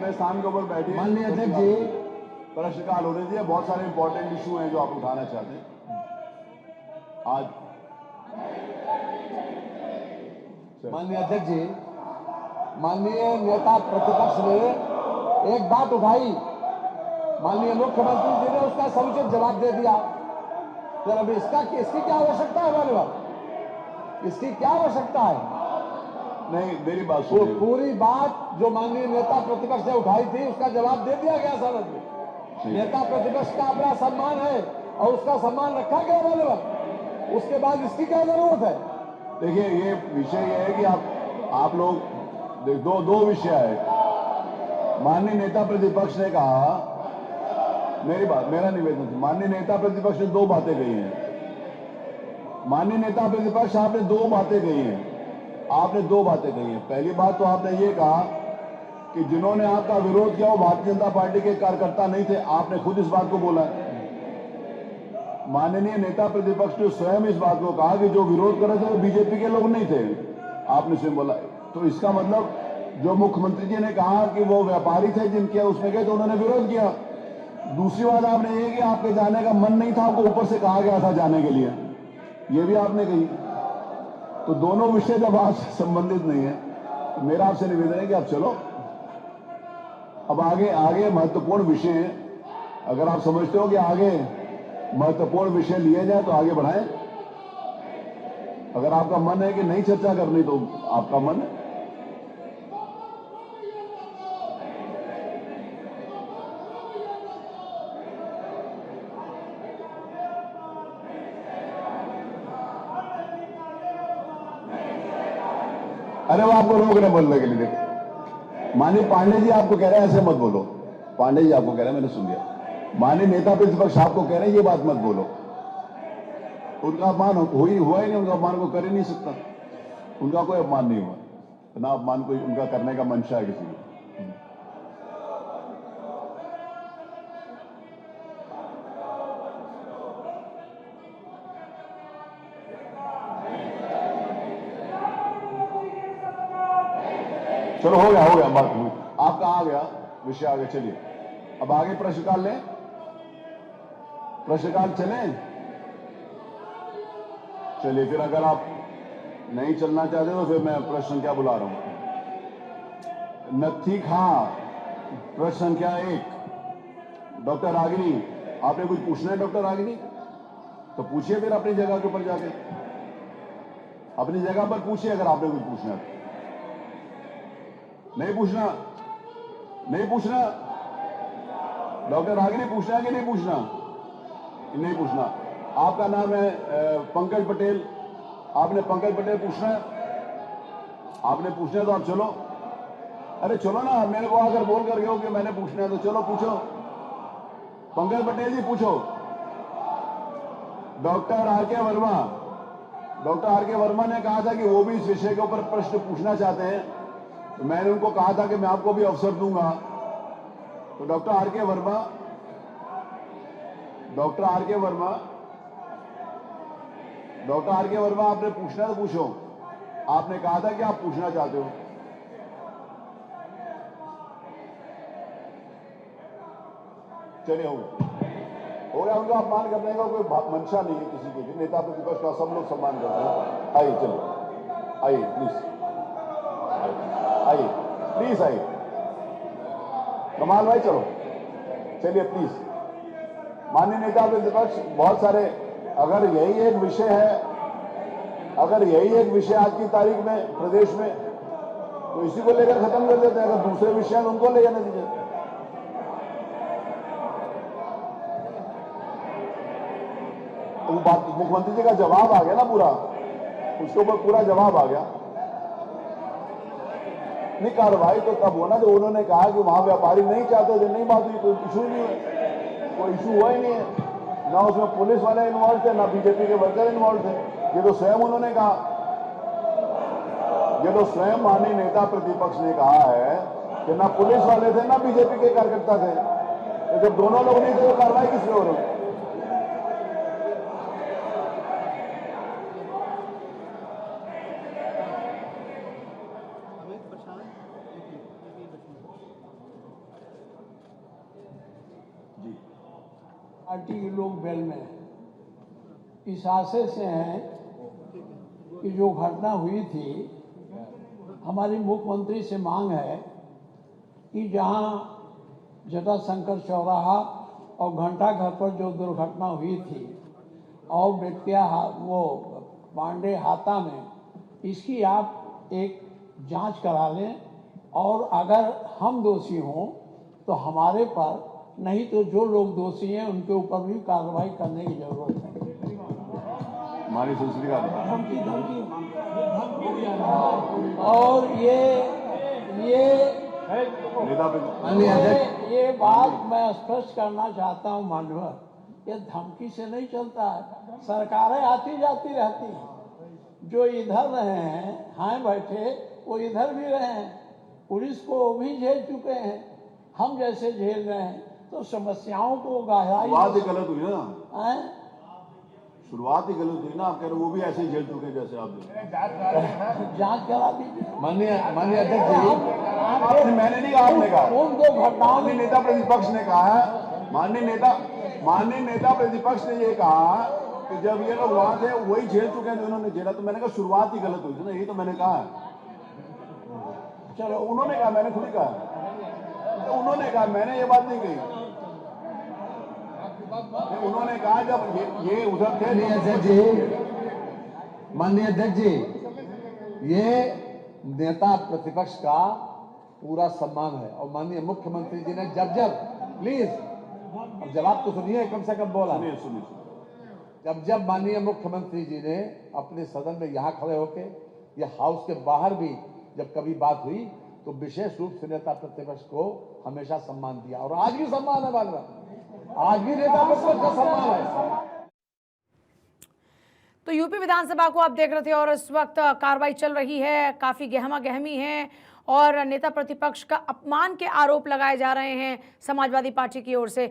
अपने स्थान के ऊपर बैठिए। माननीय अध्यक्ष जी, प्रश्नकाल होने दीजिए। बहुत सारे इंपॉर्टेंट इशू हैं जो आप उठाना चाहते हैं आज। माननीय अध्यक्ष जी, माननीय नेता प्रतिपक्ष ने एक बात उठाई, माननीय मुख्यमंत्री जी ने उसका समुचित जवाब दे दिया। फिर अभी इसकी क्या आवश्यकता है माननीय? इसकी क्या आवश्यकता है? नहीं, मेरी बात वो सुनिए। पूरी बात जो माननीय नेता प्रतिपक्ष ने उठाई थी उसका जवाब दे दिया गया सदन में। नेता प्रतिपक्ष का अपना सम्मान है और उसका सम्मान रखा गया माननीय। उसके बाद इसकी क्या जरूरत है? देखिए, ये विषय ये है कि आप लोग दो विषय है। माननीय नेता प्रतिपक्ष ने कहा, मेरा निवेदन था, माननीय नेता प्रतिपक्ष ने दो बातें कही हैं। माननीय नेता प्रतिपक्ष, आपने दो बातें कही हैं। आपने दो बातें कही हैं। पहली बात तो आपने ये कहा कि जिन्होंने आपका विरोध किया वो भारतीय जनता पार्टी के कार्यकर्ता नहीं थे। आपने खुद इस बात को बोला। माननीय नेता प्रतिपक्ष ने स्वयं इस बात को कहा कि जो विरोध कर रहे थे वो बीजेपी के लोग नहीं थे। आपने स्वयं बोला। तो इसका मतलब जो मुख्यमंत्री जी ने कहा कि वो व्यापारी थे जिनके उसमें गए तो उन्होंने विरोध किया। दूसरी बात आपने ये कि आपके जाने का मन नहीं था, आपको ऊपर से कहा गया था जाने के लिए, ये भी आपने कही। तो दोनों विषय जब आपसे संबंधित नहीं है तो मेरा आपसे निवेदन है कि आप चलो अब आगे महत्वपूर्ण विषय है। अगर आप समझते हो कि आगे महत्वपूर्ण विषय लिए जाए तो आगे बढ़ाएं। अगर आपका मन है कि नहीं चर्चा करनी तो आपका मन है। अरे वो आपको रोक रहे बोलने के लिए। देखो, माननीय पांडे जी आपको कह रहे हैं ऐसे मत बोलो। पांडे जी आपको कह रहे हैं, मैंने सुन लिया। माननीय नेता प्रतिपक्ष आपको कह रहे हैं ये बात मत बोलो। उनका अपमान हुआ ही नहीं, उनका अपमान को कर ही नहीं सकता। उनका कोई अपमान नहीं हुआ, ना अपमान कोई उनका करने का मंशा है किसी को। चलो हो गया बात हुई। आपका आ गया विषय, आगे चलिए। अब आगे प्रश्नकाल लें, प्रश्नकाल चलें। चलिए फिर, अगर आप नहीं चलना चाहते तो फिर मैं प्रश्न संख्या बुला रहा हूं। नत्थी खां, प्रश्न संख्या 1। डॉक्टर रागिनी, आपने कुछ पूछना है? डॉक्टर रागिनी, तो पूछिए फिर अपनी जगह के ऊपर जाके। अपनी जगह पर पूछिए अगर आपने कुछ पूछना है। नहीं पूछना? नहीं पूछना? डॉक्टर रागिनी, पूछना है कि नहीं पूछना? नहीं पूछना। आपका नाम है पंकज पटेल। आपने पंकज पटेल पूछना है? आपने पूछना है तो आप चलो। अरे चलो ना, मेरे को आकर बोल कर गए हो कि मैंने पूछना है तो चलो पूछो। पंकज पटेल जी पूछो। डॉक्टर आर के वर्मा, डॉक्टर आर के वर्मा ने कहा था कि वो भी इस विषय के ऊपर प्रश्न पूछना चाहते हैं, तो मैंने उनको कहा था कि मैं आपको भी अवसर दूंगा। तो डॉक्टर आर के वर्मा, डॉक्टर आर के वर्मा, डॉक्टर आर के वर्मा, आपने पूछना तो पूछो। आपने कहा था कि आप पूछना चाहते हो। चलिए हो गया। उनका अपमान करने का कोई मंशा नहीं है किसी के भी। नेता प्रतिपक्ष का सब लोग सम्मान करते हैं। आइए, चलिए आइए प्लीज, आइए प्लीज, आइए कमाल भाई, चलो चलिए प्लीज। माननीय नेता प्रतिपक्ष, बहुत सारे, अगर यही एक विषय है, अगर यही एक विषय आज की तारीख में प्रदेश में, तो इसी को लेकर खत्म कर देते हैं। अगर दूसरे विषय हैं तो उनको ले जाने दीजिए। वो बात मुख्यमंत्री जी का जवाब आ गया ना पूरा, उसके ऊपर पूरा जवाब आ गया। नहीं, कार्रवाई तो तब होना जब उन्होंने कहा कि वहां व्यापारी नहीं चाहते थे। नहीं बात हुई, कोई इशू नहीं हुआ, कोई इशू हुआ ही नहीं है। ना उसमें पुलिस वाले इन्वॉल्व थे, ना बीजेपी के वर्कर इन्वॉल्व थे। ये तो स्वयं उन्होंने कहा, ये तो स्वयं माननीय नेता प्रतिपक्ष ने कहा है कि ना पुलिस वाले थे ना बीजेपी के कार्यकर्ता थे। तो जब दोनों लोग नहीं थे तो कार्रवाई किस पे हो रही? पार्टी के लोग बेल में हैं, इस आशय से हैं कि जो घटना हुई थी, हमारी मुख्यमंत्री से मांग है कि जहां जटाशंकर चौराहा और घंटा घर पर जो दुर्घटना हुई थी और बेटिया वो पांडे हाता में, इसकी आप एक जांच करा लें और अगर हम दोषी हों तो हमारे पर, नहीं तो जो लोग दोषी हैं उनके ऊपर भी कार्रवाई करने की जरूरत है। हमारी संसदीय और ये नेता माननीय अध्यक्ष, ये बात मैं स्पष्ट करना चाहता हूं माननीय, ये धमकी से नहीं चलता है। सरकारें आती जाती रहती हैं, जो इधर रहे हैं हाय बैठे वो इधर भी रहे हैं, पुलिस को भी झेल चुके हैं, हम जैसे झेल रहे हैं, तो समस्याओं को शुरुआत ही गलत हुई ना, हैं? शुरुआत ही गलत हुई ना। आप कह रहे हो वो भी ऐसे ही झेल चुके हैं जैसे आप। जांच करा दीजिए। माननीय अध्यक्ष जी, मैंने नहीं कहा, आपने कहा। उन दो घटनाओं माननीय नेता प्रतिपक्ष ने कहा, माननीय नेता प्रतिपक्ष ने ये कहा कि जब ये लोग वहां थे वही झेल चुके हैं जो इन्होंने झेला। तो मैंने कहा शुरुआत ही गलत हुई थी ना, यही तो मैंने कहा। चलो उन्होंने कहा, मैंने खुद ही कहा। तो उन्होंने कहा, मैंने ये बात नहीं कही। उन्होंने कहा जब ये उधर थे। माननीय अध्यक्ष जी, ये नेता प्रतिपक्ष का पूरा सम्मान है और माननीय मुख्यमंत्री जी ने जब प्लीज अब जवाब तो सुनिए, कम से कम बोला। सुनिए। जब माननीय मुख्यमंत्री जी ने अपने सदन में यहाँ खड़े होके या हाउस के बाहर भी जब कभी बात हुई तो विशेष रूप से नेता प्रतिपक्ष को हमेशा सम्मान दिया और आज भी सम्मान है। आज भी नेता प्रतिपक्ष का सम्मान है। तो यूपी विधानसभा को आप देख रहे थे और इस वक्त कार्रवाई चल रही है, काफी गहमा गहमी है और नेता प्रतिपक्ष का अपमान के आरोप लगाए जा रहे हैं समाजवादी पार्टी की ओर से।